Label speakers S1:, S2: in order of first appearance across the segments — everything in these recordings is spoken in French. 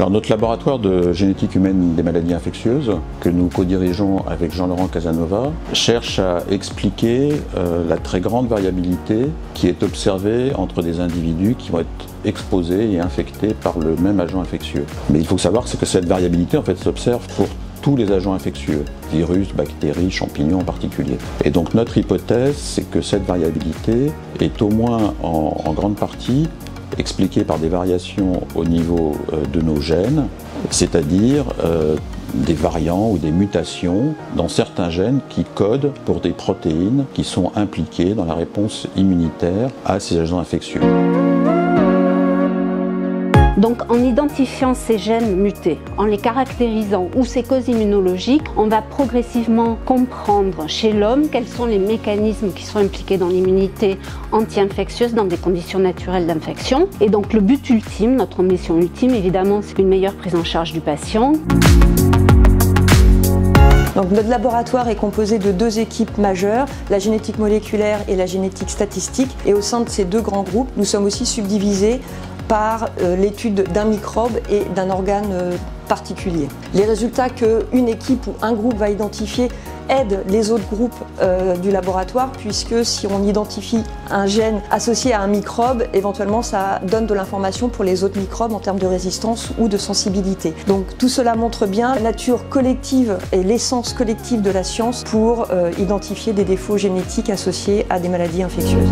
S1: Alors notre laboratoire de génétique humaine des maladies infectieuses, que nous co-dirigeons avec Jean-Laurent Casanova, cherche à expliquer la très grande variabilité qui est observée entre des individus qui vont être exposés et infectés par le même agent infectieux. Mais il faut savoir que cette variabilité en fait s'observe pour tous les agents infectieux, virus, bactéries, champignons en particulier. Et donc notre hypothèse, c'est que cette variabilité est au moins en grande partie expliquée par des variations au niveau de nos gènes, c'est-à-dire des variants ou des mutations dans certains gènes qui codent pour des protéines qui sont impliquées dans la réponse immunitaire à ces agents infectieux.
S2: Donc en identifiant ces gènes mutés, en les caractérisant ou ces causes immunologiques, on va progressivement comprendre chez l'homme quels sont les mécanismes qui sont impliqués dans l'immunité anti-infectieuse dans des conditions naturelles d'infection. Et donc le but ultime, notre mission ultime évidemment, c'est une meilleure prise en charge du patient.
S3: Donc notre laboratoire est composé de deux équipes majeures, la génétique moléculaire et la génétique statistique. Et au sein de ces deux grands groupes, nous sommes aussi subdivisés par l'étude d'un microbe et d'un organe particulier. Les résultats qu'une équipe ou un groupe va identifier aident les autres groupes du laboratoire, puisque si on identifie un gène associé à un microbe, éventuellement ça donne de l'information pour les autres microbes en termes de résistance ou de sensibilité. Donc tout cela montre bien la nature collective et l'essence collective de la science pour identifier des défauts génétiques associés à des maladies infectieuses.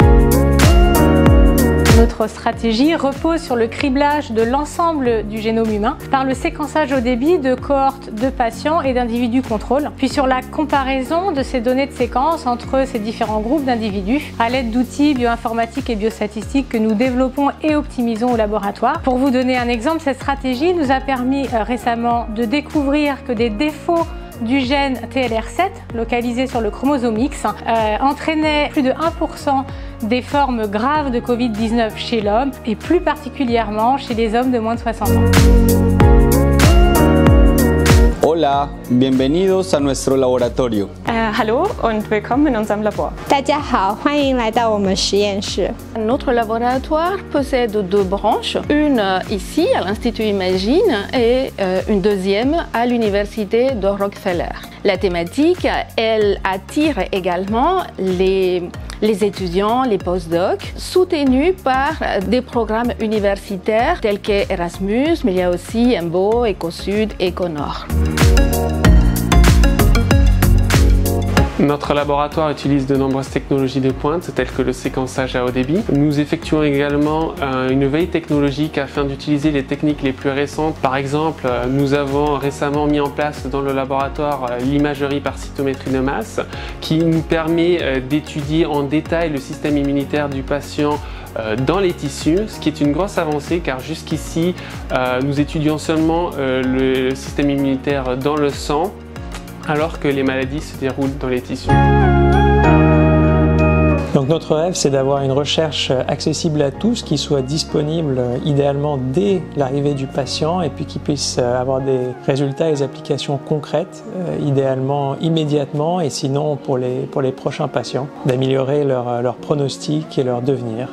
S4: Notre stratégie repose sur le criblage de l'ensemble du génome humain par le séquençage au débit de cohortes de patients et d'individus contrôle, puis sur la comparaison de ces données de séquence entre ces différents groupes d'individus à l'aide d'outils bioinformatiques et biostatistiques que nous développons et optimisons au laboratoire. Pour vous donner un exemple, cette stratégie nous a permis récemment de découvrir que des défauts du gène TLR7, localisé sur le chromosome X, entraînait plus de 1% des formes graves de Covid-19 chez l'homme et plus particulièrement chez les hommes de moins de 60 ans.
S5: Hola, bienvenidos a nuestro laboratorio.
S6: Hallo und willkommen in unserem Labor.
S7: 大家好，欢迎来到我们实验室。
S8: Notre laboratoire possède deux branches, une ici à l'Institut Imagine et une deuxième à l'Université de Rockefeller. La thématique, elle attire également les étudiants, les postdocs, soutenus par des programmes universitaires tels que Erasmus, mais il y a aussi EMBO, EcoSud et EcoNord.
S6: Notre laboratoire utilise de nombreuses technologies de pointe, telles que le séquençage à haut débit. Nous effectuons également une veille technologique afin d'utiliser les techniques les plus récentes. Par exemple, nous avons récemment mis en place dans le laboratoire l'imagerie par cytométrie de masse, qui nous permet d'étudier en détail le système immunitaire du patient dans les tissus, ce qui est une grosse avancée car jusqu'ici, nous étudions seulement le système immunitaire dans le sang, alors que les maladies se déroulent dans les tissus.
S9: Donc notre rêve, c'est d'avoir une recherche accessible à tous, qui soit disponible idéalement dès l'arrivée du patient et puis qui puisse avoir des résultats et des applications concrètes, idéalement immédiatement et sinon pour les prochains patients, d'améliorer leur pronostic et leur devenir.